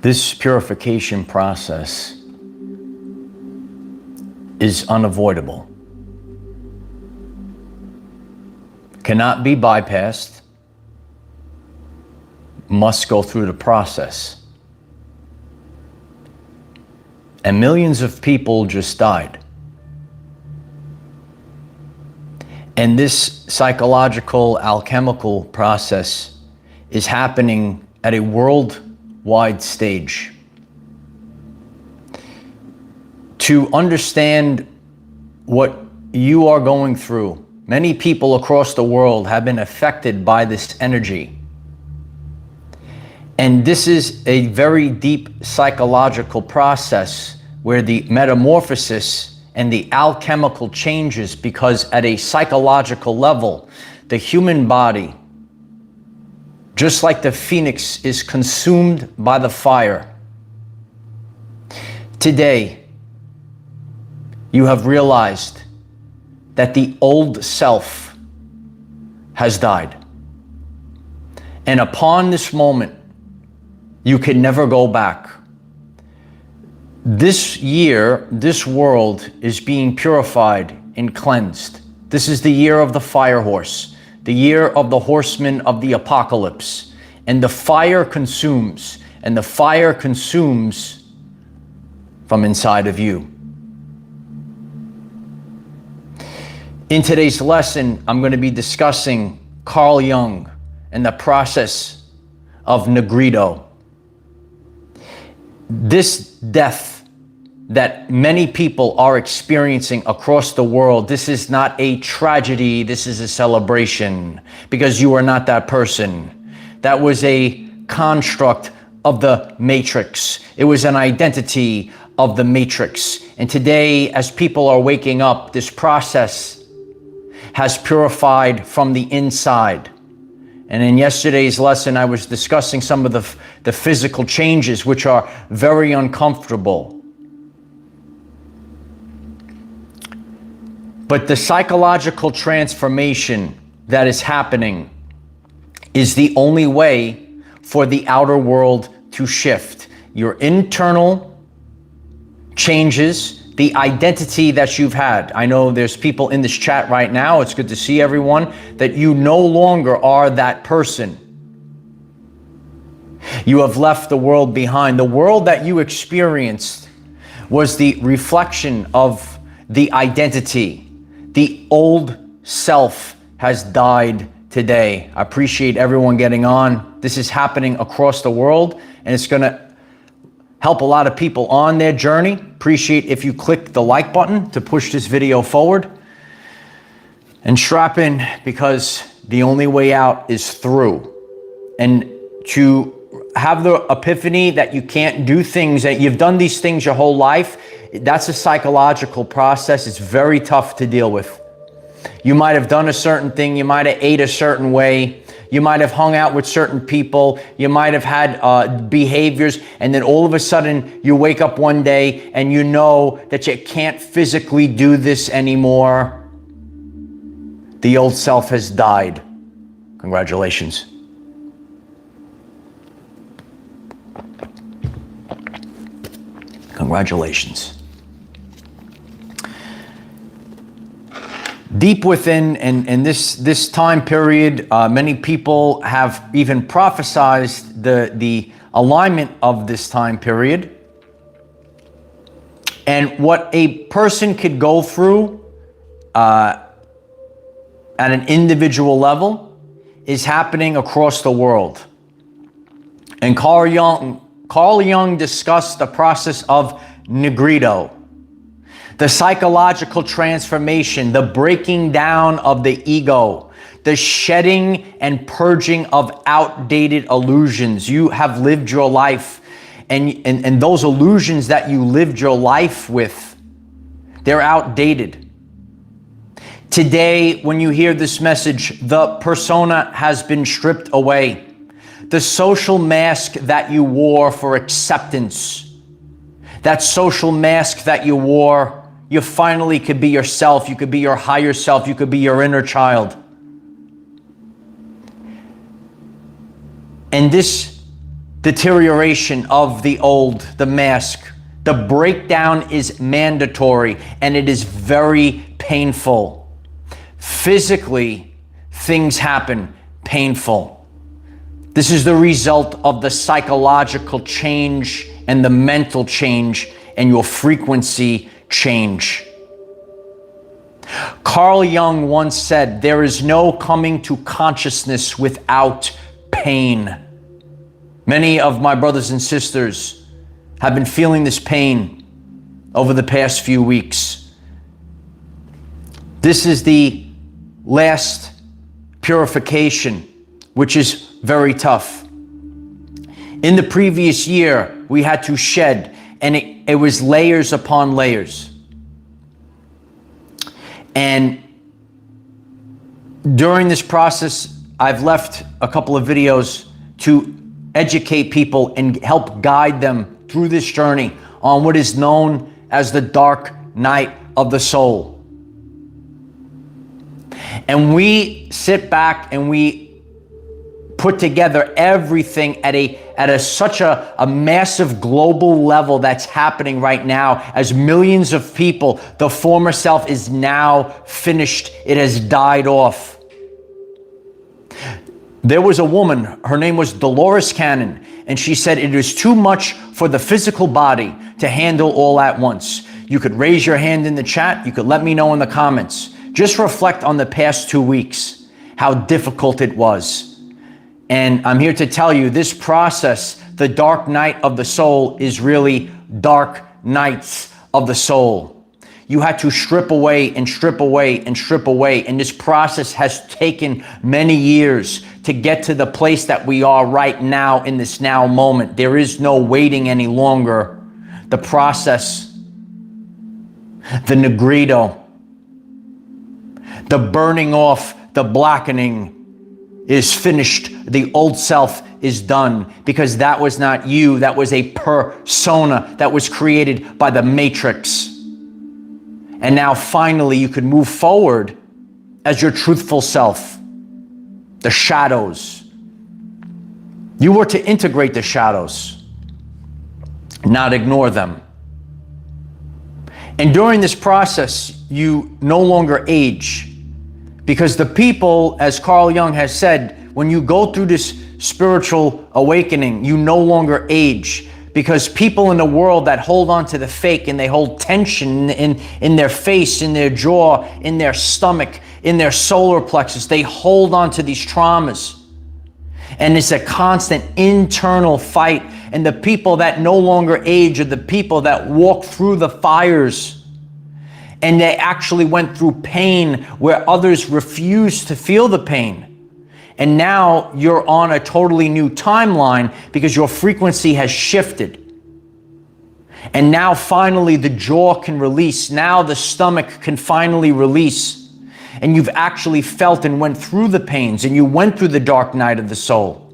This purification process is unavoidable. Cannot be bypassed. Must go through the process. And millions of people just died. And this psychological, alchemical process is happening at a worldwide stage. To understand what you are going through, many people across the world have been affected by this energy. And this is a very deep psychological process where the metamorphosis and the alchemical changes, because at a psychological level, the human body, just like the phoenix, is consumed by the fire. Today, you have realized that the old self has died. And upon this moment, you can never go back. This year, this world is being purified and cleansed. This is the year of the fire horse, the year of the horseman of the apocalypse. And the fire consumes, and the fire consumes from inside of you. In today's lesson, I'm going to be discussing Carl Jung and the process of Nigredo. This death that many people are experiencing across the world, this is not a tragedy, this is a celebration, because you are not that person. That was a construct of the matrix. It was an identity of the matrix. And today, as people are waking up, this process has purified from the inside. And in yesterday's lesson, I was discussing some of the physical changes, which are very uncomfortable. But the psychological transformation that is happening is the only way for the outer world to shift. Your internal changes, the identity that you've had. I know there's people in this chat right now. It's good to see everyone, that you no longer are that person. You have left the world behind. The world that you experienced was the reflection of the identity. The old self has died today. I appreciate everyone getting on. This is happening across the world, and it's going to help a lot of people on their journey. Appreciate if you click the like button to push this video forward. And strap in, because the only way out is through. And to have the epiphany that you can't do things, that you've done these things your whole life, that's a psychological process. It's very tough to deal with. You might have done a certain thing. You might have ate a certain way. You might have hung out with certain people. You might have had behaviors. And then all of a sudden you wake up one day and you know that you can't physically do this anymore. The old self has died. Congratulations. Congratulations. Deep within, and this time period, many people have even prophesized the alignment of this time period. And what a person could go through at an individual level is happening across the world. And Carl Jung discussed the process of Nigredo. The psychological transformation, the breaking down of the ego, the shedding and purging of outdated illusions. You have lived your life, and those illusions that you lived your life with, they're outdated. Today, when you hear this message, the persona has been stripped away. The social mask that you wore for acceptance, that social mask that you wore, you finally could be yourself. You could be your higher self. You could be your inner child. And deterioration of the old, the mask. The breakdown is mandatory and it is very painful. Physically, things happen painful. This is the result of the psychological change and the mental change and your frequency change. Carl Jung once said, "There is no coming to consciousness without pain." Many of my brothers and sisters have been feeling this pain over the past few weeks. This is the last purification, which is very tough. In the previous year, we had to shed, and it was layers upon layers. And during this process, I've left a couple of videos to educate people and help guide them through this journey on what is known as the dark night of the soul. And we sit back and we put together everything at such a massive global level that's happening right now as millions of people, the former self is now finished. It has died off. There was a woman, her name was Dolores Cannon, and she said it is too much for the physical body to handle all at once. You could raise your hand in the chat. You could let me know in the comments. Just reflect on the past 2 weeks, how difficult it was. And I'm here to tell you this process, the dark night of the soul, is really dark nights of the soul. You had to strip away and strip away and strip away. And this process has taken many years to get to the place that we are right now in this now moment. There is no waiting any longer. The process, the Nigredo, the burning off, the blackening is finished. The old self is done, because that was not you. That was a persona that was created by the matrix. And now finally you could move forward as your truthful self. The shadows. You were to integrate the shadows, not ignore them. And during this process, you no longer age, because the people, as Carl Jung has said, when you go through this spiritual awakening, you no longer age. Because people in the world that hold on to the fake and they hold tension in their face, in their jaw, in their stomach, in their solar plexus, they hold on to these traumas. And it's a constant internal fight. And the people that no longer age are the people that walk through the fires. And they actually went through pain where others refused to feel the pain. And now you're on a totally new timeline because your frequency has shifted. And now finally the jaw can release. Now the stomach can finally release. And you've actually felt and went through the pains, and you went through the dark night of the soul.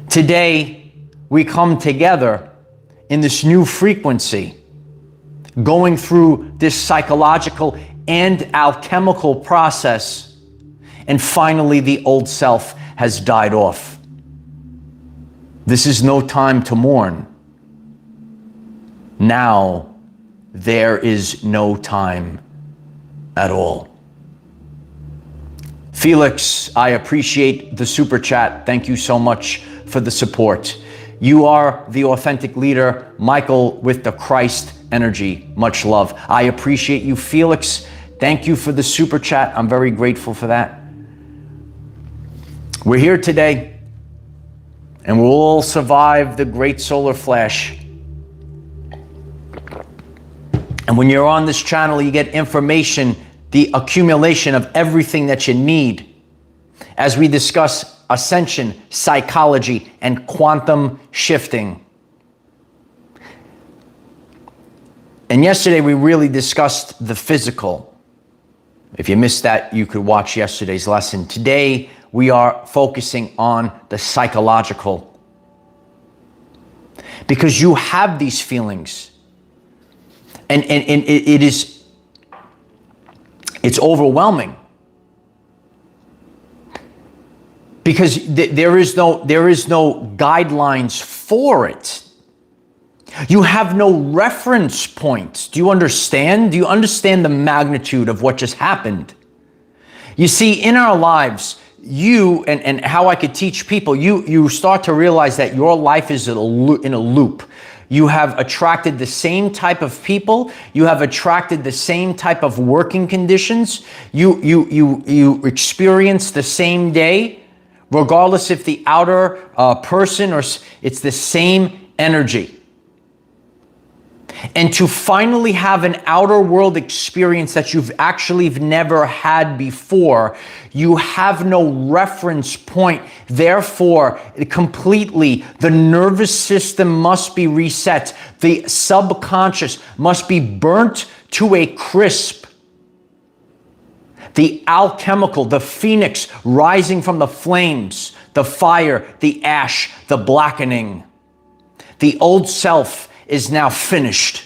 Today, we come together in this new frequency, going through this psychological and alchemical process. And finally, the old self has died off. This is no time to mourn. Now, there is no time at all. Felix, I appreciate the super chat. Thank you so much for the support. You are the authentic leader. Michael with the Christ energy. Much love. I appreciate you, Felix. Thank you for the super chat. I'm very grateful for that. We're here today, and we'll all survive the great solar flash. And when you're on this channel, you get information, the accumulation of everything that you need as we discuss ascension, psychology, and quantum shifting. And yesterday, we really discussed the physical. If you missed that, you could watch yesterday's lesson. Today, we are focusing on the psychological. Because you have these feelings. And it's overwhelming. because there is no guidelines for it. You have no reference points. Do you understand? Do you understand the magnitude of what just happened? You see, in our lives, and how I could teach people, you start to realize that your life is in a loop. You have attracted the same type of people. You have attracted the same type of working conditions. You experience the same day, regardless if the outer person or it's the same energy. And to finally have an outer world experience that you've actually never had before, you have no reference point. Therefore, completely, the nervous system must be reset. The subconscious must be burnt to a crisp. The alchemical, the phoenix rising from the flames, the fire, the ash, the blackening. The old self is now finished.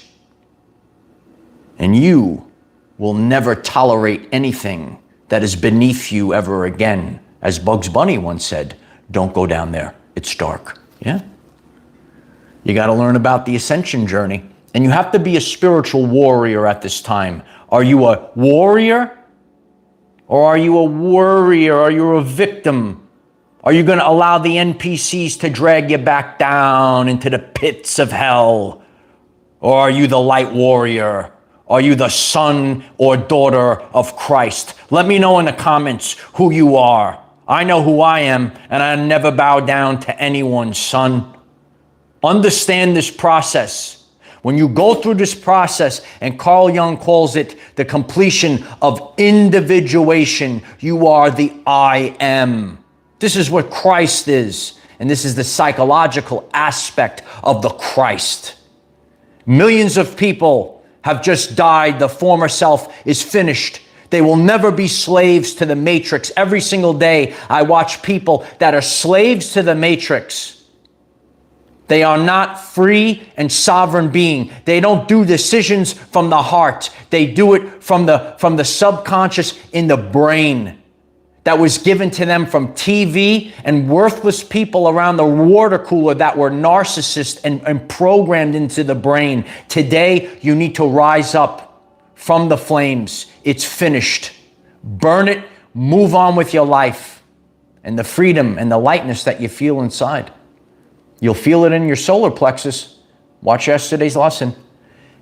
And you will never tolerate anything that is beneath you ever again. As Bugs Bunny once said, don't go down there. It's dark. Yeah? You got to learn about the ascension journey. And you have to be a spiritual warrior at this time. Are you a warrior? Or are you a worrier? Are you a victim? Are you going to allow the NPCs to drag you back down into the pits of hell? Or are you the light warrior? Are you the son or daughter of Christ? Let me know in the comments who you are. I know who I am, and I never bow down to anyone, son. Understand this process. When you go through this process, and Carl Jung calls it the completion of individuation, you are the I am. This is what Christ is, and this is the psychological aspect of the Christ. Millions of people have just died. The former self is finished. They will never be slaves to the matrix. Every single day, I watch people that are slaves to the matrix. They are not free and sovereign being. They don't do decisions from the heart. They do it from the subconscious in the brain that was given to them from TV and worthless people around the water cooler that were narcissists and programmed into the brain. Today, you need to rise up from the flames. It's finished. Burn it, move on with your life, and the freedom and the lightness that you feel inside. You'll feel it in your solar plexus. Watch yesterday's lesson.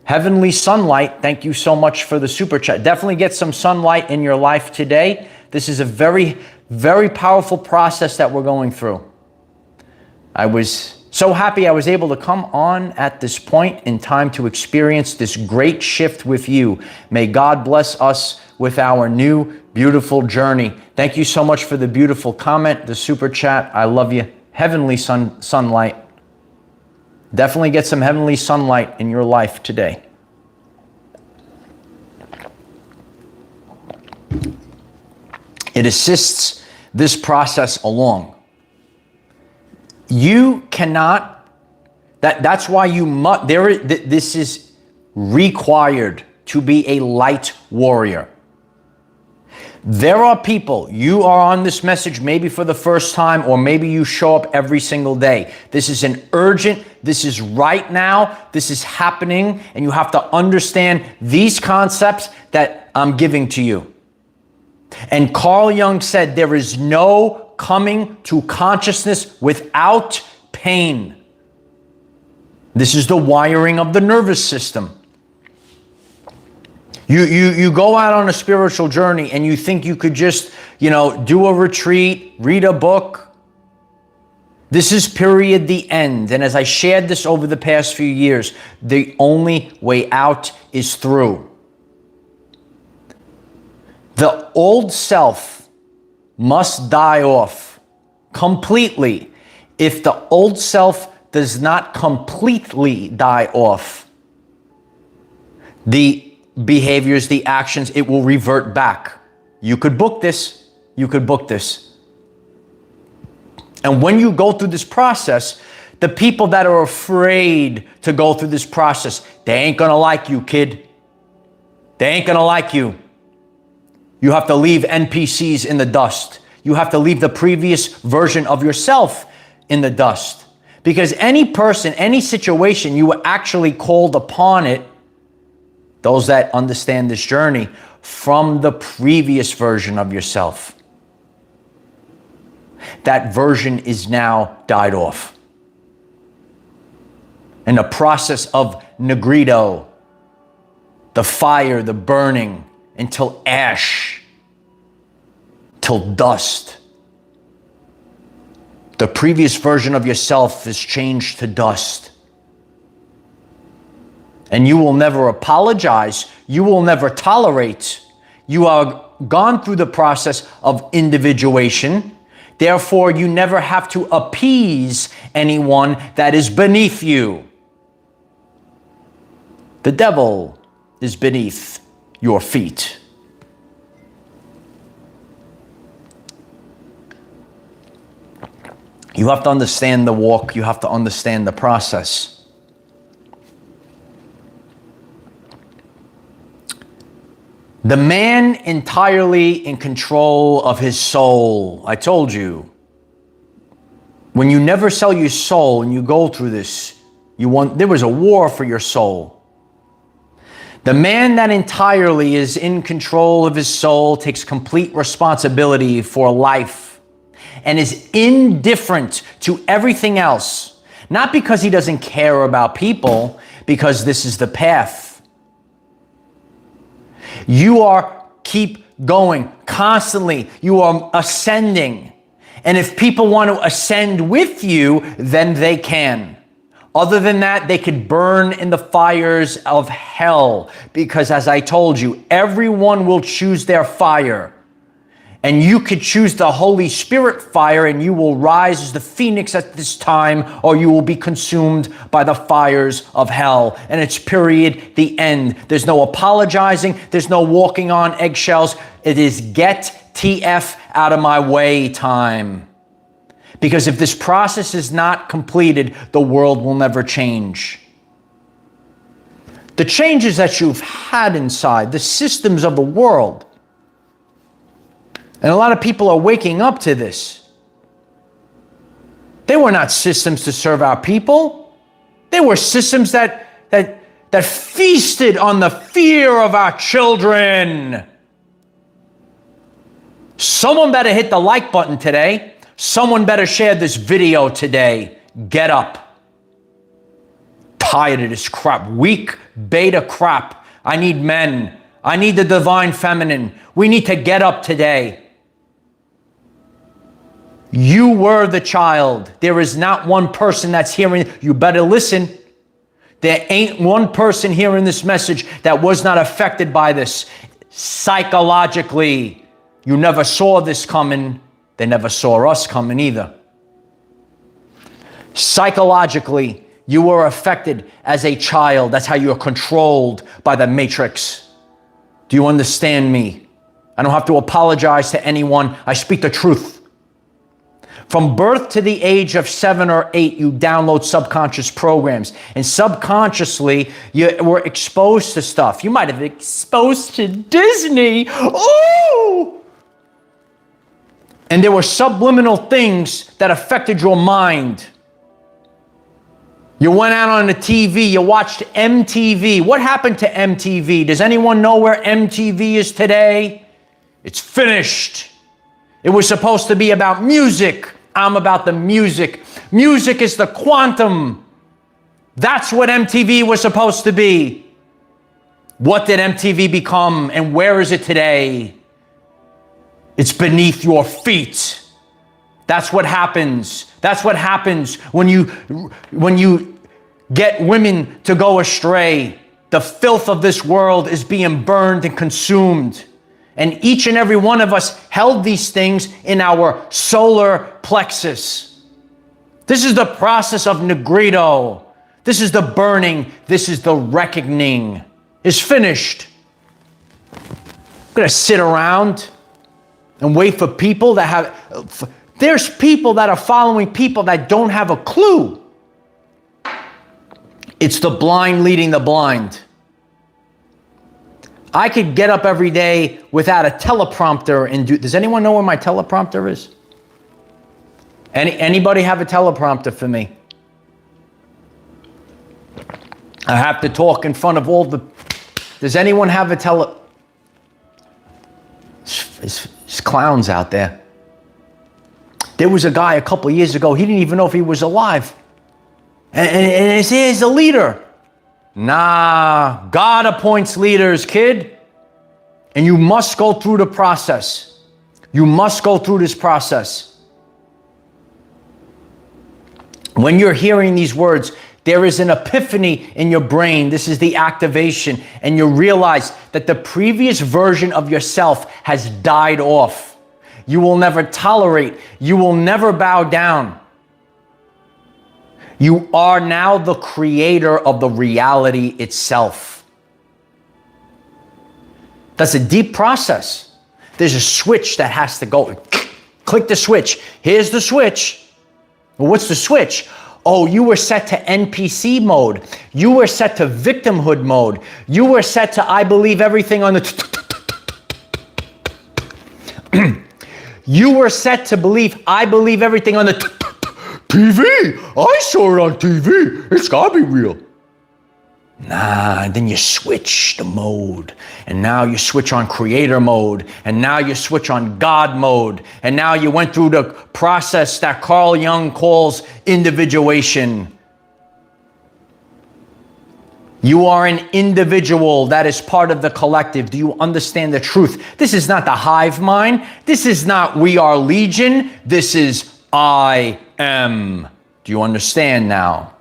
Heavenly sunlight, thank you so much for the super chat. Definitely get some sunlight in your life today. This is a very, very powerful process that we're going through. I was so happy I was able to come on at this point in time to experience this great shift with you. May God bless us with our new, beautiful journey. Thank you so much for the beautiful comment, the super chat. I love you. Heavenly sunlight. Definitely get some heavenly sunlight in your life today. It assists this process along. You cannot, that's why you must, this is required to be a light warrior. There are people, you are on this message maybe for the first time, or maybe you show up every single day. This is an urgent, this is right now, this is happening, and you have to understand these concepts that I'm giving to you. And Carl Jung said there is no coming to consciousness without pain. This is the wiring of the nervous system. You go out on a spiritual journey and you think you could just, do a retreat, read a book. This is period the end. And as I shared this over the past few years, the only way out is through. The old self must die off completely. If the old self does not completely die off, the behaviors, the actions, it will revert back. You could book this. You could book this. And when you go through this process, the people that are afraid to go through this process, they ain't gonna like you, kid. They ain't gonna like you. You have to leave NPCs in the dust. You have to leave the previous version of yourself in the dust. Because any person, any situation, you were actually called upon it, those that understand this journey, from the previous version of yourself. That version is now died off. In the process of Nigredo, the fire, the burning, until ash, till dust. The previous version of yourself is changed to dust. And you will never apologize. You will never tolerate. You are gone through the process of individuation. Therefore, you never have to appease anyone that is beneath you. The devil is beneath your feet. You have to understand the walk. You have to understand the process. The man entirely in control of his soul. I told you, when you never sell your soul and you go through this, there was a war for your soul. The man that entirely is in control of his soul takes complete responsibility for life and is indifferent to everything else. Not because he doesn't care about people, because this is the path. You keep going constantly. You are ascending. And if people want to ascend with you, then they can. Other than that, they could burn in the fires of hell. Because as I told you, everyone will choose their fire. And you could choose the Holy Spirit fire, and you will rise as the phoenix at this time, or you will be consumed by the fires of hell. And it's period, the end. There's no apologizing. There's no walking on eggshells. It is get TF out of my way time. Because if this process is not completed, the world will never change. The changes that you've had inside, the systems of the world, and a lot of people are waking up to this. They were not systems to serve our people. They were systems that feasted on the fear of our children. Someone better hit the like button today. Someone better share this video today. Get up. Tired of this crap. Weak beta crap. I need men. I need the divine feminine. We need to get up today. You were the child. There is not one person that's hearing. You better listen. There ain't one person hearing this message that was not affected by this. Psychologically, you never saw this coming. They never saw us coming either. Psychologically, you were affected as a child. That's how you're controlled by the matrix. Do you understand me? I don't have to apologize to anyone. I speak the truth. From birth to the age of 7 or 8, you download subconscious programs. And subconsciously, you were exposed to stuff. You might have been exposed to Disney. Ooh! And there were subliminal things that affected your mind. You went out on the TV, you watched MTV. What happened to MTV? Does anyone know where MTV is today? It's finished. It was supposed to be about music. I'm about the music. Music is the quantum. That's what MTV was supposed to be. What did MTV become, and where is it today? It's beneath your feet. That's what happens. That's what happens when you get women to go astray. The filth of this world is being burned and consumed. And each and every one of us held these things in our solar plexus. This is the process of Nigredo. This is the burning. This is the reckoning. It's finished. I'm going to sit around and wait for people that have... There's people that are following people that don't have a clue. It's the blind leading the blind. I could get up every day without a teleprompter and do, does anyone know where my teleprompter is? Anybody have a teleprompter for me? I have to talk in front of all the, does anyone have a There's clowns out there. There was a guy a couple of years ago, he didn't even know if he was alive. And he's a leader. Nah, God appoints leaders, kid. And you must go through the process. You must go through this process. When you're hearing these words, there is an epiphany in your brain. This is the activation. And you realize that the previous version of yourself has died off. You will never tolerate. You will never bow down. You are now the creator of the reality itself. That's a deep process. There's a switch that has to go. Click the switch. Here's the switch. Well, what's the switch? Oh, you were set to NPC mode. You were set to victimhood mode. You were set to I believe everything on the You were set to believe I believe everything on the TV. I saw it on TV. It's gotta be real. Nah, and then you switch the mode. And now you switch on creator mode. And now you switch on God mode. And now you went through the process that Carl Jung calls individuation. You are an individual that is part of the collective. Do you understand the truth? This is not the hive mind. This is not we are legion. This is I am. Do you understand now?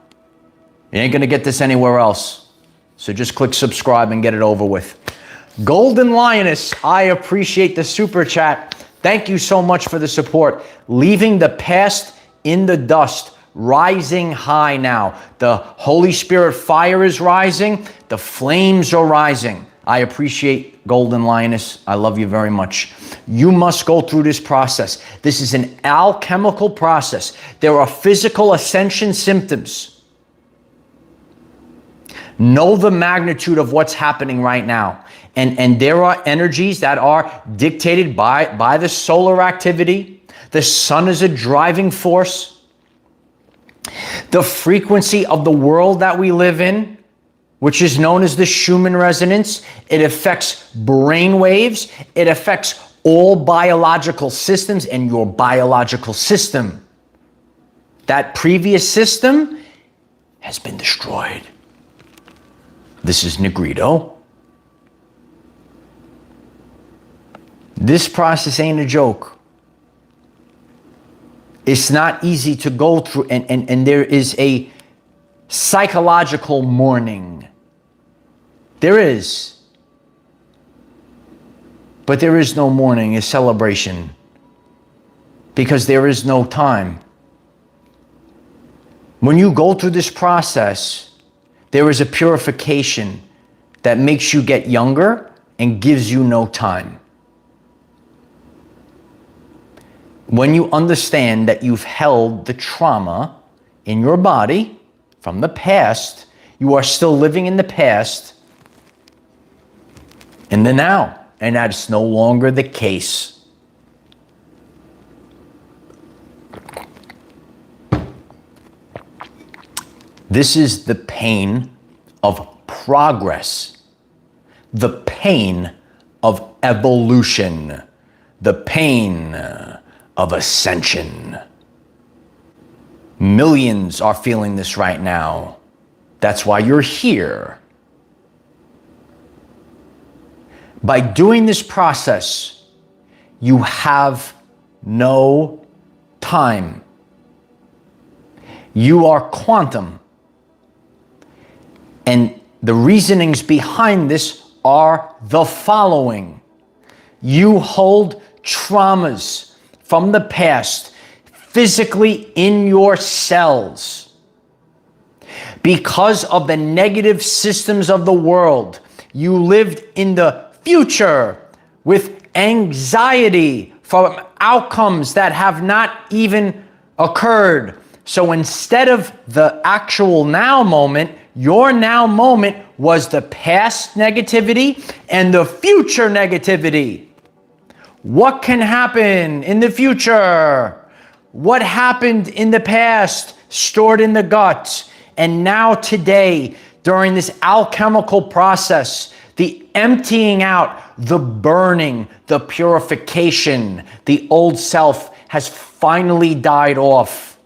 You ain't gonna get this anywhere else. So just click subscribe and get it over with. Golden Lioness, I appreciate the super chat. Thank you so much for the support. Leaving the past in the dust, rising high now. The Holy Spirit fire is rising. The flames are rising. I appreciate Golden Lioness. I love you very much. You must go through this process. This is an alchemical process. There are physical ascension symptoms. Know the magnitude of what's happening right now. And there are energies that are dictated by the solar activity. The sun is a driving force. The frequency of the world that we live in, which is known as the Schumann resonance, it affects brain waves. It affects all biological systems and your biological system. That previous system has been destroyed. This is Nigredo. This process ain't a joke. It's not easy to go through, and there is a psychological mourning. There is. But there is no mourning, it's celebration. Because there is no time. When you go through this process, there is a purification that makes you get younger and gives you no time. When you understand that you've held the trauma in your body from the past, you are still living in the past, in the now, and that's no longer the case. This is the pain of progress, the pain of evolution, the pain of ascension. Millions are feeling this right now. That's why you're here. By doing this process, you have no time. You are quantum. And the reasonings behind this are the following. You hold traumas from the past physically in your cells. Because of the negative systems of the world, you lived in the future with anxiety for outcomes that have not even occurred. So instead of the actual now moment, Your now moment was the past negativity and the future negativity. What can happen in the future? What happened in the past stored in the gut? And now today, during this alchemical process, the emptying out, the burning, the purification, the old self has finally died off.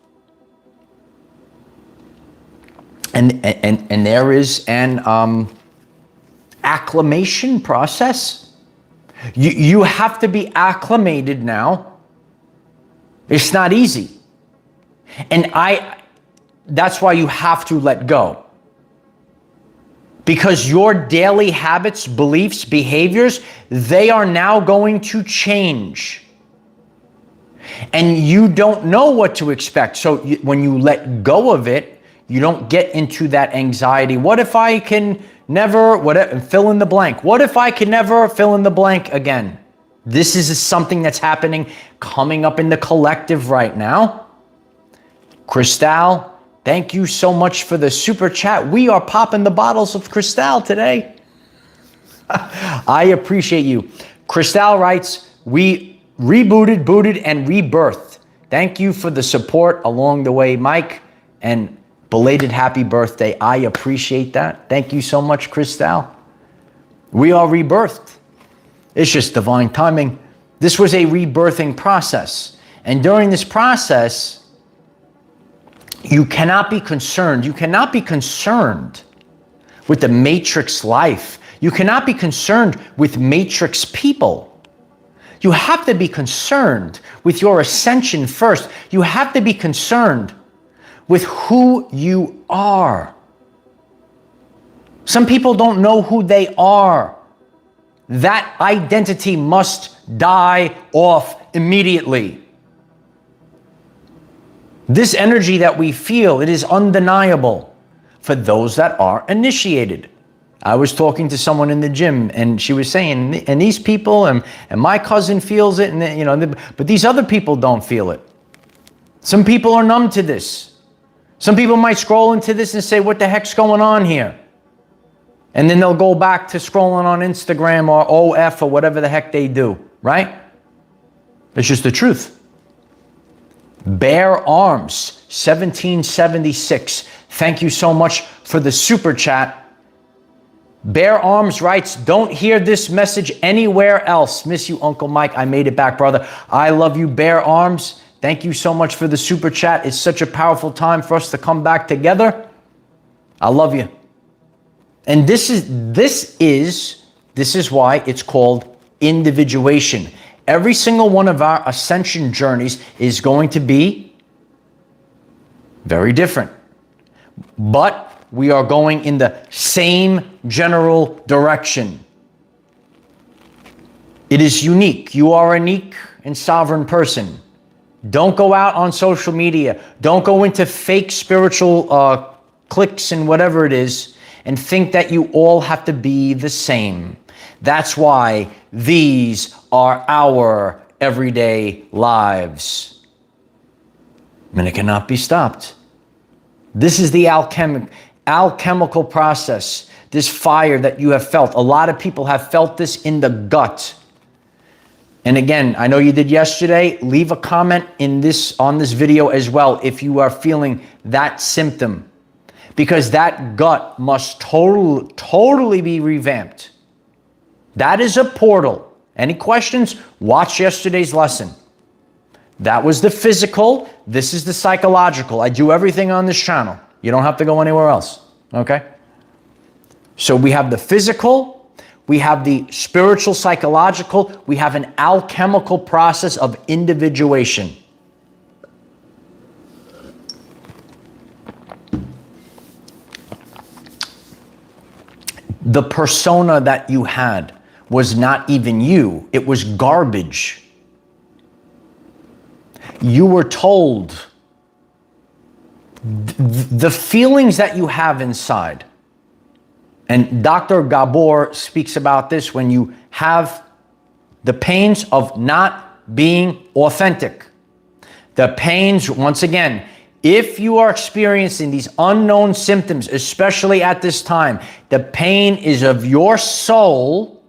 And there is an acclimation process. You have to be acclimated now. It's not easy. And that's why you have to let go. Because your daily habits, beliefs, behaviors, they are now going to change. And you don't know what to expect. So when you let go of it, you don't get into that anxiety. What if I can never, fill in the blank. What if I can never fill in the blank again? This is something that's happening, coming up in the collective right now. Cristal, thank you so much for the super chat. We are popping the bottles of Cristal today. I appreciate you. Cristal writes, we rebooted, booted, and rebirthed. Thank you for the support along the way, Mike, and belated happy birthday. I appreciate that. Thank you so much, Cristal. We are rebirthed. It's just divine timing. This was a rebirthing process. And during this process, you cannot be concerned. You cannot be concerned with the matrix life. You cannot be concerned with matrix people. You have to be concerned with your ascension first. You have to be concerned with who you are. Some people don't know who they are. That identity must die off immediately. This energy that we feel, it is undeniable for those that are initiated. I was talking to someone in the gym and she was saying, and these people, and my cousin feels it, and but these other people don't feel it. Some people are numb to this. Some people might scroll into this and say, what the heck's going on here? And then they'll go back to scrolling on Instagram or OF or whatever the heck they do, right? It's just the truth. Bare Arms, 1776. Thank you so much for the super chat. Bare Arms writes, don't hear this message anywhere else. Miss you, Uncle Mike. I made it back, brother. I love you, Bare Arms. Thank you so much for the super chat. It's such a powerful time for us to come back together. I love you. And this is why it's called individuation. Every single one of our ascension journeys is going to be very different. But we are going in the same general direction. It is unique. You are a unique and sovereign person. Don't go out on social media. Don't go into fake spiritual cliques and whatever it is and think that you all have to be the same. That's why these are our everyday lives. And it cannot be stopped. This is the alchemical process, this fire that you have felt. A lot of people have felt this in the gut. And again, I know you did yesterday. Leave a comment on this video as well if you are feeling that symptom, because that gut must totally be revamped. That is a portal. Any questions? Watch yesterday's lesson. That was the physical. This is the psychological. I do everything on this channel. You don't have to go anywhere else. Okay? So we have the physical. We have the spiritual, psychological. We have an alchemical process of individuation. The persona that you had was not even you. It was garbage. You were told the feelings that you have inside. And Dr. Gabor speaks about this when you have the pains of not being authentic. The pains, once again, If you are experiencing these unknown symptoms, especially at this time, the pain is of your soul,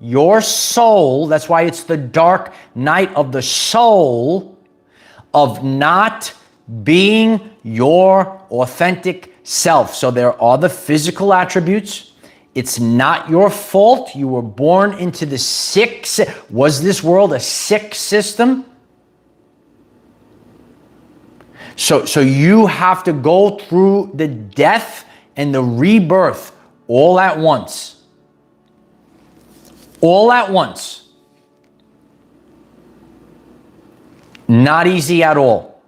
that's why it's the dark night of the soul, of not being your authentic self. So there are the physical attributes. It's not your fault. You were born into the sick. Was this world a sick system? So you have to go through the death and the rebirth all at once. All at once. Not easy at all.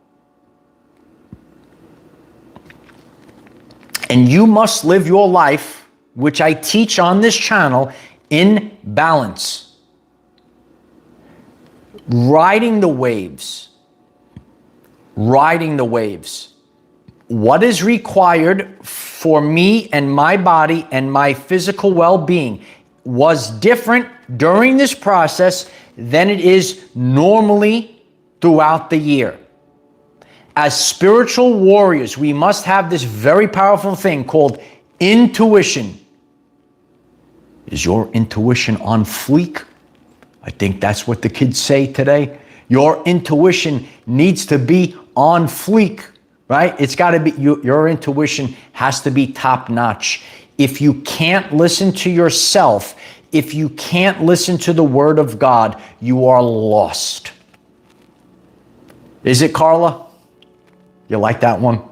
And you must live your life, which I teach on this channel, in balance. Riding the waves. Riding the waves. What is required for me and my body and my physical well-being was different during this process than it is normally throughout the year. As spiritual warriors, we must have this very powerful thing called intuition. Is your intuition on fleek? I think that's what the kids say today. Your intuition needs to be on fleek, right? It's got to be, your intuition has to be top notch. If you can't listen to yourself, if you can't listen to the word of God, you are lost. Is it, Carla? You like that one?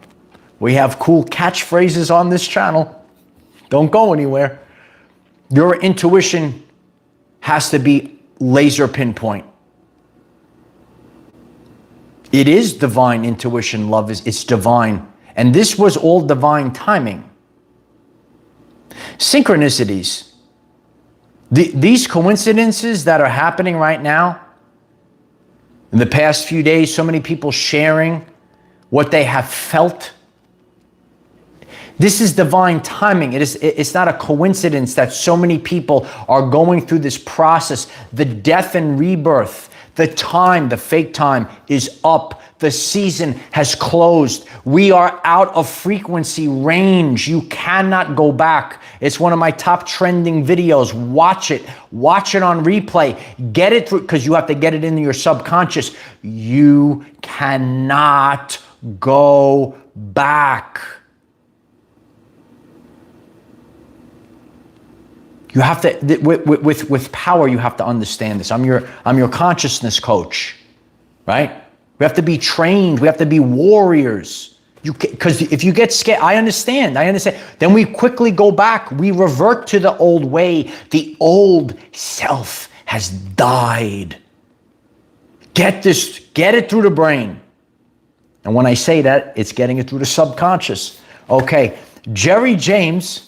We have cool catchphrases on this channel. Don't go anywhere. Your intuition has to be laser pinpoint. It is divine intuition, love. It's divine. And this was all divine timing. Synchronicities. These coincidences that are happening right now, in the past few days, so many people sharing what they have felt. This is divine timing. It's not a coincidence that so many people are going through this process. The death and rebirth. The time, the fake time, is up. The season has closed. We are out of frequency range. You cannot go back. It's one of my top trending videos. Watch it. Watch it on replay. Get it through, because you have to get it into your subconscious. You cannot go back. You have to, with power, you have to understand this. I'm your consciousness coach, right? We have to be trained. We have to be warriors. Because if you get scared, I understand. Then we quickly go back. We revert to the old way. The old self has died. Get it through the brain. And when I say that, it's getting it through the subconscious. Okay, Jerry James.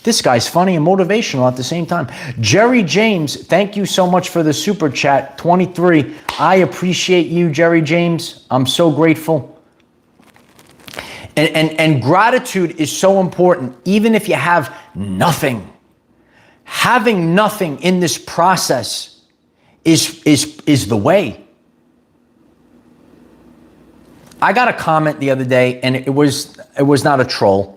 This guy's funny and motivational at the same time. Jerry James, thank you so much for the super chat. 23. I appreciate you, Jerry James. I'm so grateful. And gratitude is so important, even if you have nothing. Having nothing in this process is the way. I got a comment the other day, and it was not a troll.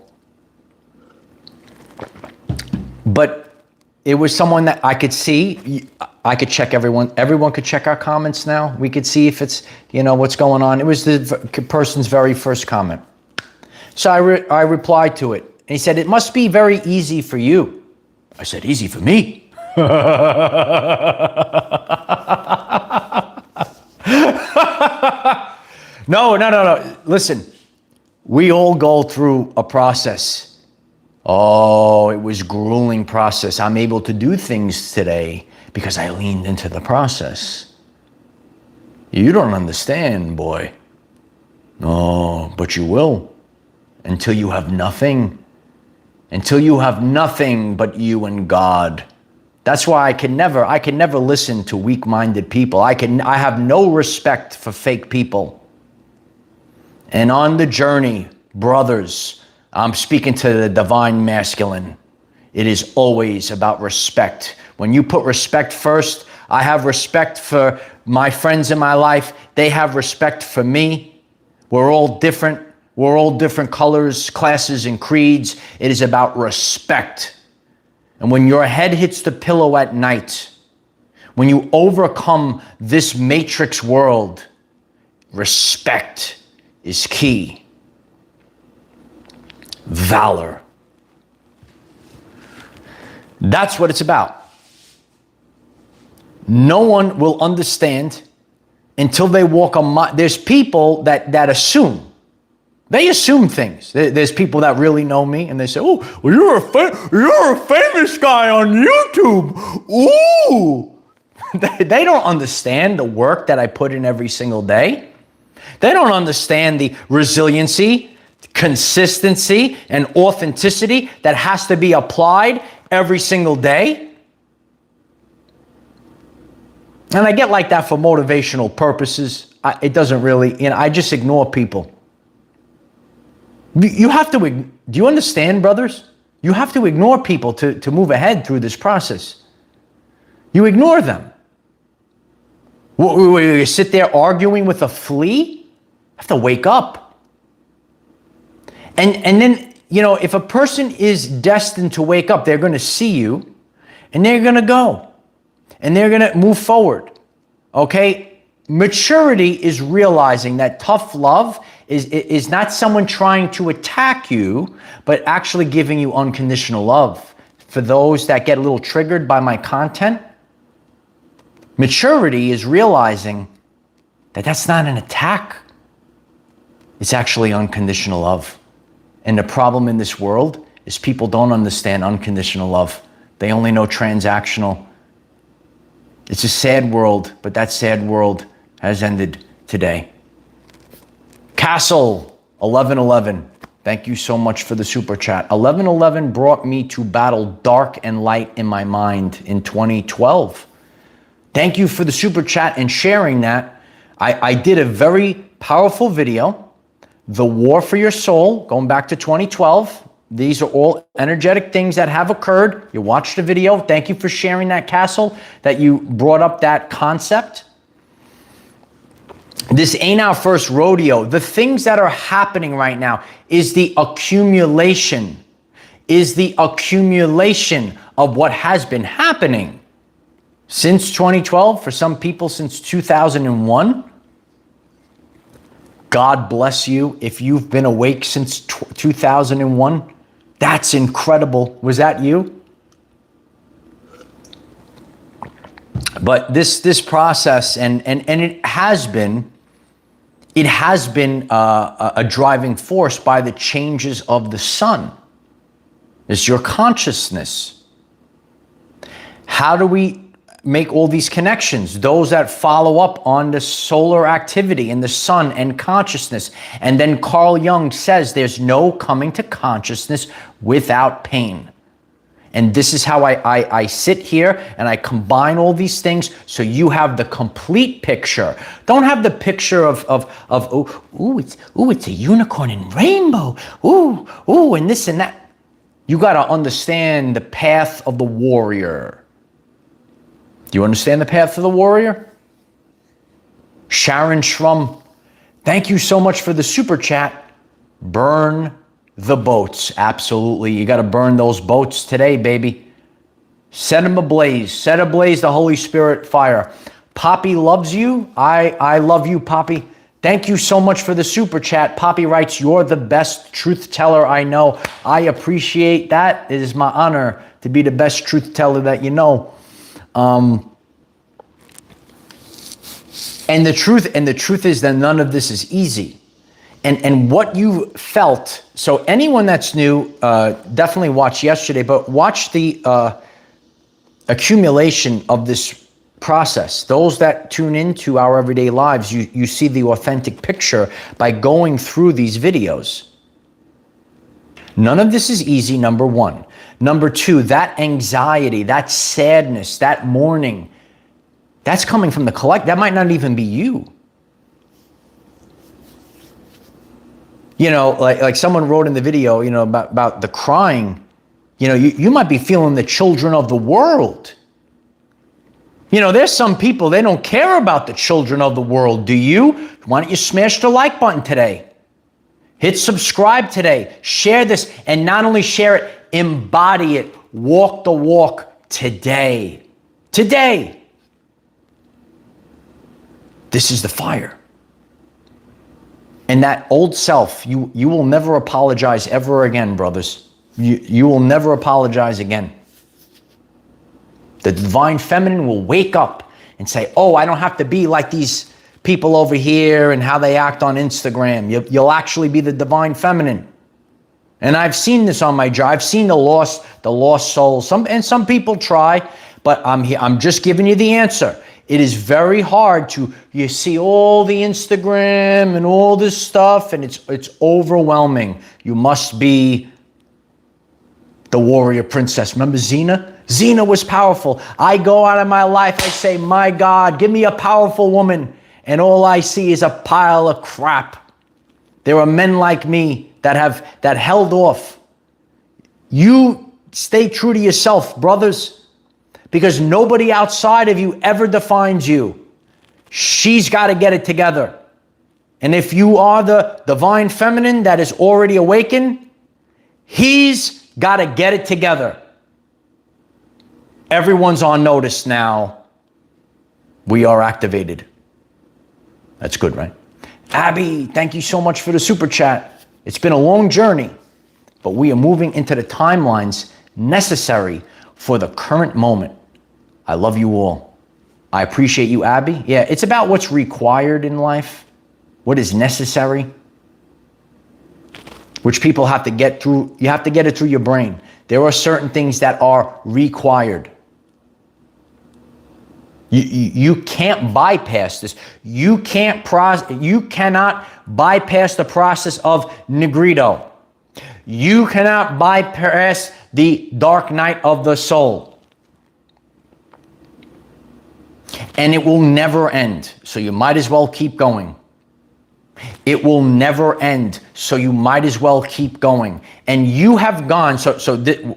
But it was someone that I could see. I could check everyone. Everyone could check our comments now. We could see if it's, what's going on. It was the person's very first comment. So I replied to it. And he said, it must be very easy for you. I said, easy for me? No. Listen, we all go through a process. Oh, it was grueling process. I'm able to do things today because I leaned into the process. You don't understand, boy. No, but you will. Until you have nothing. Until you have nothing but you and God. That's why I can never listen to weak-minded people. I have no respect for fake people. And on the journey, brothers, I'm speaking to the divine masculine. It is always about respect. When you put respect first, I have respect for my friends in my life. They have respect for me. We're all different. We're all different colors, classes, and creeds. It is about respect. And when your head hits the pillow at night, when you overcome this matrix world, respect is key. Valor. That's what it's about. No one will understand until they walk a mile. There's people that assume. They assume things. There's people that really know me, and they say, "Oh, well, you're a famous guy on YouTube." Ooh, they don't understand the work that I put in every single day. They don't understand the resiliency, consistency, and authenticity that has to be applied every single day. And I get like that for motivational purposes. It doesn't really, I just ignore people. You have to, do you understand, brothers? You have to ignore people to move ahead through this process. You ignore them. You sit there arguing with a flea? You have to wake up. And then, if a person is destined to wake up, they're going to see you and they're going to go and they're going to move forward. Okay? Maturity is realizing that tough love is not someone trying to attack you, but actually giving you unconditional love. For those that get a little triggered by my content, maturity is realizing that that's not an attack. It's actually unconditional love. And the problem in this world is people don't understand unconditional love. They only know transactional. It's a sad world, but that sad world has ended today. Castle 1111, thank you so much for the super chat. 1111 brought me to battle dark and light in my mind in 2012. Thank you for the super chat and sharing that. I did a very powerful video, The War for Your Soul, going back to 2012. These are all energetic things that have occurred. You watched the video. Thank you for sharing that, Castle, that you brought up that concept. This ain't our first rodeo. The things that are happening right now is the accumulation of what has been happening since 2012, for some people since 2001. God bless you if you've been awake since 2001. That's incredible. Was that you? But this process, and it has been a driving force by the changes of the sun. It's your consciousness. How do we make all these connections? Those that follow up on the solar activity and the sun and consciousness. And then Carl Jung says there's no coming to consciousness without pain. And this is how I sit here and I combine all these things so you have the complete picture. Don't have the picture of it's a unicorn and rainbow. Ooh, and this and that. You got to understand the path of the warrior. Do you understand the path of the warrior? Sharon Shrum, thank you so much for the super chat. Burn the boats. Absolutely. You got to burn those boats today, baby. Set them ablaze. Set ablaze the Holy Spirit fire. Poppy loves you. I love you, Poppy. Thank you so much for the super chat. Poppy writes, you're the best truth teller I know. I appreciate that. It is my honor to be the best truth teller that you know. And the truth is that none of this is easy. And what you felt, so anyone that's new, definitely watch yesterday, but watch the accumulation of this process. Those that tune into Our Everyday Lives, you see the authentic picture by going through these videos. None of this is easy, number one. Number two, that anxiety, that sadness, that mourning, that's coming from the collect. That might not even be you. You know, like someone wrote in the video, you know, about the crying. You know, you might be feeling the children of the world. You know, there's some people, they don't care about the children of the world. Do you? Why don't you smash the like button today? Hit subscribe today. Share this, and not only share it, embody it. Walk the walk today. Today. This is the fire. And that old self, you will never apologize ever again, brothers. You will never apologize again. The divine feminine will wake up and say, oh, I don't have to be like these people over here and how they act on Instagram. You'll actually be the divine feminine. And I've seen this on my job. I've seen the lost soul. Some people try, but I'm just giving you the answer. It is very hard you see all the Instagram and all this stuff, and it's overwhelming. You must be the warrior princess. Remember Xena? Xena was powerful. I go out of my life, I say, my God, give me a powerful woman. And all I see is a pile of crap. There are men like me that held off. You stay true to yourself, brothers, because nobody outside of you ever defines you. She's got to get it together. And if you are the divine feminine that is already awakened, he's got to get it together. Everyone's on notice now. We are activated. That's good, right? Abby, thank you so much for the super chat. It's been a long journey, but we are moving into the timelines necessary for the current moment. I love you all. I appreciate you, Abby. Yeah, it's about what's required in life, what is necessary, which people have to get through. You have to get it through your brain. There are certain things that are required. You can't bypass this. You cannot bypass the process of Nigredo. You cannot bypass the dark night of the soul. And it will never end. So you might as well keep going. It will never end, so you might as well keep going. And you have gone,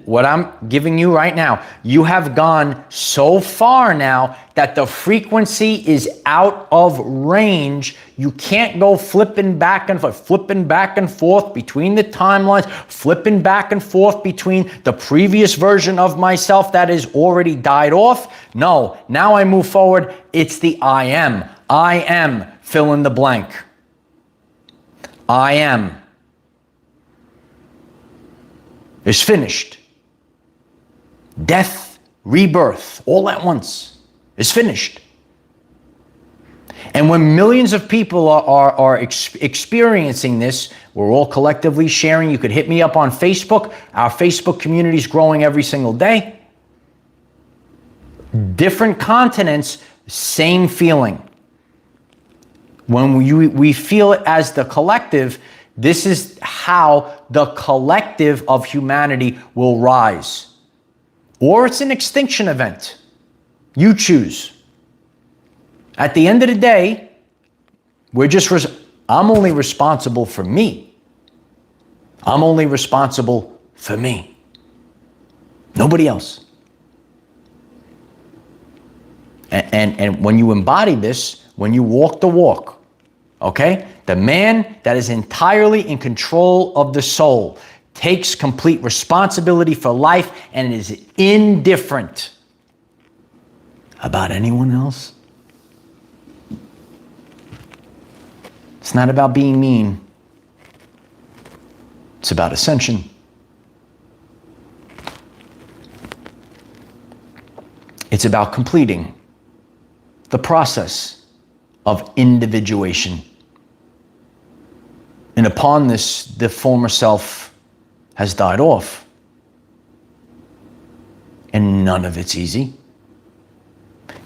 what I'm giving you right now, you have gone so far now that the frequency is out of range. You can't go flipping back and forth between the timelines, flipping back and forth between the previous version of myself that is already died off. No, now I move forward. It's the I am. I am fill in the blank. I am is finished. Death, rebirth, all at once is finished. And when millions of people are experiencing this, we're all collectively sharing. You could hit me up on Facebook. Our Facebook community is growing every single day. Different continents, same feeling. When we feel it as the collective, this is how the collective of humanity will rise. Or it's an extinction event. You choose. At the end of the day, I'm only responsible for me. I'm only responsible for me. Nobody else. And when you embody this, when you walk the walk, okay? The man that is entirely in control of the soul takes complete responsibility for life and is indifferent about anyone else. It's not about being mean. It's about ascension. It's about completing the process of individuation. And upon this, the former self has died off. And none of it's easy.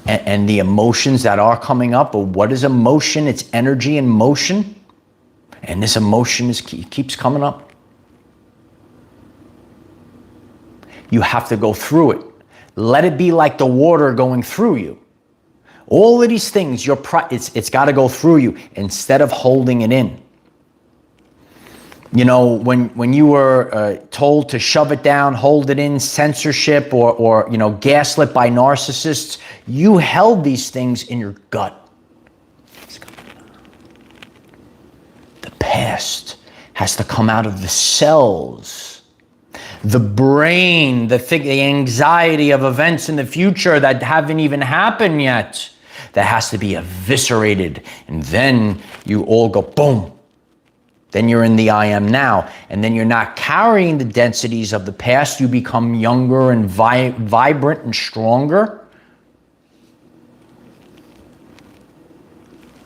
And the emotions that are coming up, or what is emotion? It's energy in motion. And this emotion keeps coming up. You have to go through it. Let it be like the water going through you. All of these things, it's got to go through you instead of holding it in. You know, when you were told to shove it down, hold it in, censorship, or gaslit by narcissists, you held these things in your gut. The past, has to come out of the cells. The brain, the anxiety of events in the future that haven't even happened yet, that has to be eviscerated. And then you all go boom. Then you're in the I am now. And then you're not carrying the densities of the past. You become younger and vibrant and stronger.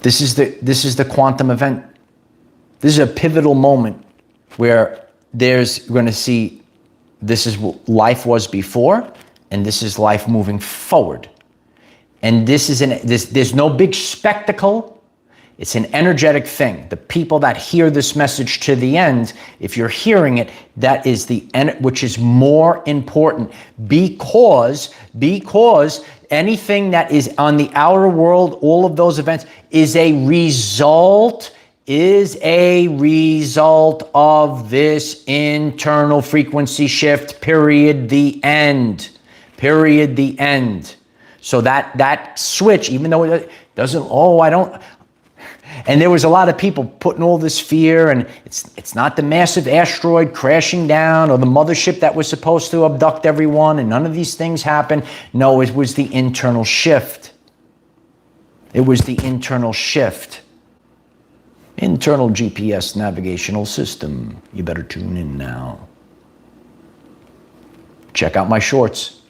This is the quantum event. This is a pivotal moment where you're going to see this is what life was before, and this is life moving forward. And there's no big spectacle. It's an energetic thing. The people that hear this message to the end, if you're hearing it, that is which is more important, because anything that is on the outer world, all of those events, is a result of this internal frequency shift, period, the end. So that switch, even though it doesn't, and there was a lot of people putting all this fear, and it's not the massive asteroid crashing down or the mothership that was supposed to abduct everyone, and none of these things happened. No, it was the internal shift. It was the internal shift. Internal GPS navigational system. You better tune in now. Check out my shorts.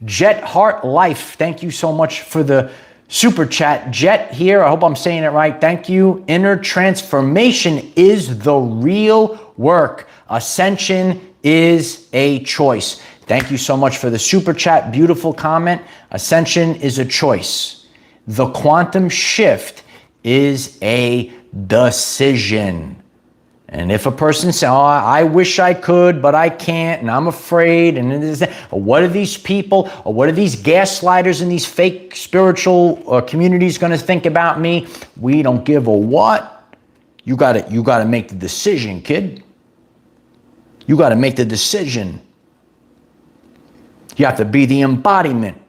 Jet Heart Life, thank you so much for the super chat. Jet here, I hope I'm saying it right. Thank you. Inner transformation is the real work. Ascension is a choice. Thank you so much for the super chat. Beautiful comment. Ascension is a choice. The quantum shift is a decision. And if a person says, oh, I wish I could, but I can't, and I'm afraid, and what are these people, or what are these gaslighters in these fake spiritual communities going to think about me? We don't give a what. You got to make the decision, kid. You got to make the decision. You have to be the embodiment.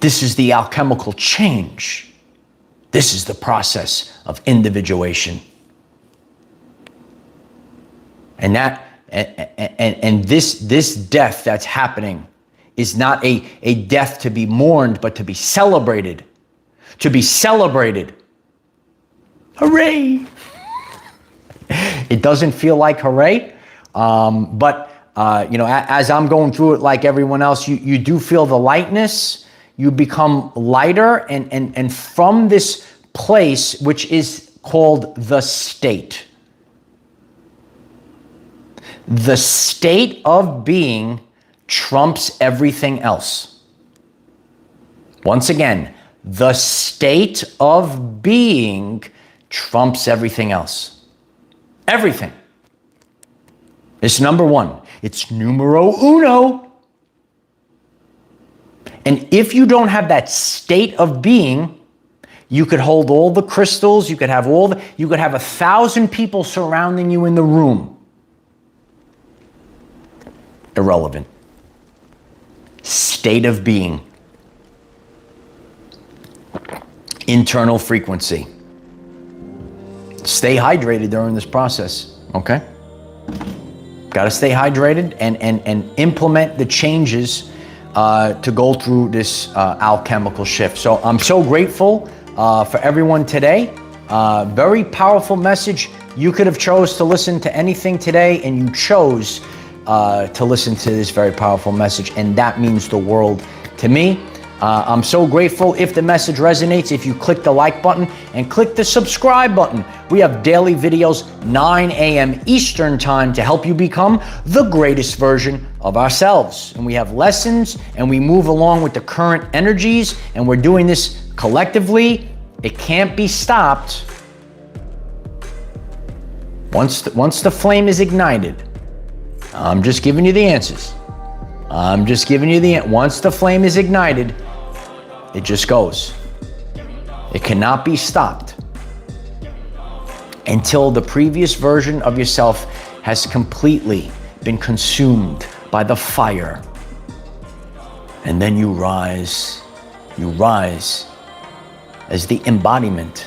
This is the alchemical change. This is the process of individuation. And this death that's happening is not a death to be mourned, but to be celebrated. To be celebrated. Hooray! It doesn't feel like hooray, but as I'm going through it like everyone else, you do feel the lightness. You become lighter, and from this place, which is called the state. The state of being trumps everything else. Once again, the state of being trumps everything else. Everything. It's number one. It's numero uno. And if you don't have that state of being, you could hold all the crystals, you could have 1,000 people surrounding you in the room. Irrelevant. State of being. Internal frequency. Stay hydrated during this process, okay? Got to stay hydrated and implement the changes to go through this alchemical shift. So I'm so grateful for everyone today. Very powerful message. You could have chose to listen to anything today, and you chose to listen to this very powerful message, and that means the world to me. I'm so grateful. If the message resonates, if you click the like button and click the subscribe button. We have daily videos, 9 a.m. Eastern time, to help you become the greatest version of ourselves. And we have lessons, and we move along with the current energies, and we're doing this collectively. It can't be stopped. Once the flame is ignited, I'm just giving you the answers. Once the flame is ignited, it just goes. It cannot be stopped until the previous version of yourself has completely been consumed by the fire. And then you rise as the embodiment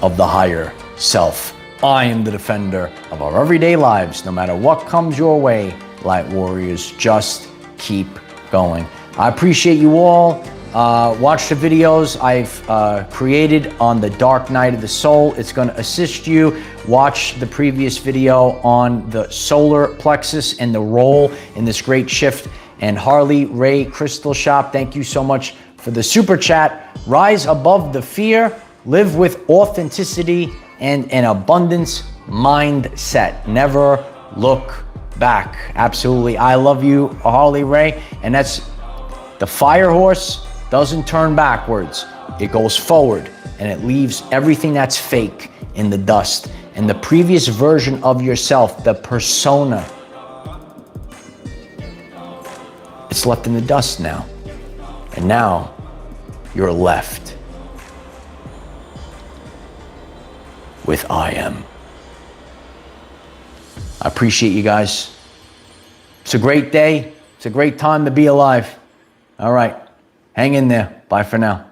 of the higher self. I am the defender of our everyday lives. No matter what comes your way, light warriors, just keep going. I appreciate you all. Watch the videos I've created on the dark night of the soul. It's going to assist you. Watch the previous video on the solar plexus and the role in this great shift. And Harley Ray Crystal Shop, thank you so much for the super chat. Rise above the fear, live with authenticity and an abundance mindset. Never look back. Absolutely. I love you, Harley Ray. And that's the fire horse doesn't turn backwards. It goes forward and it leaves everything that's fake in the dust. And the previous version of yourself, the persona, it's left in the dust now. And now you're left with I am. I appreciate you guys. It's a great day. It's a great time to be alive. All right. Hang in there. Bye for now.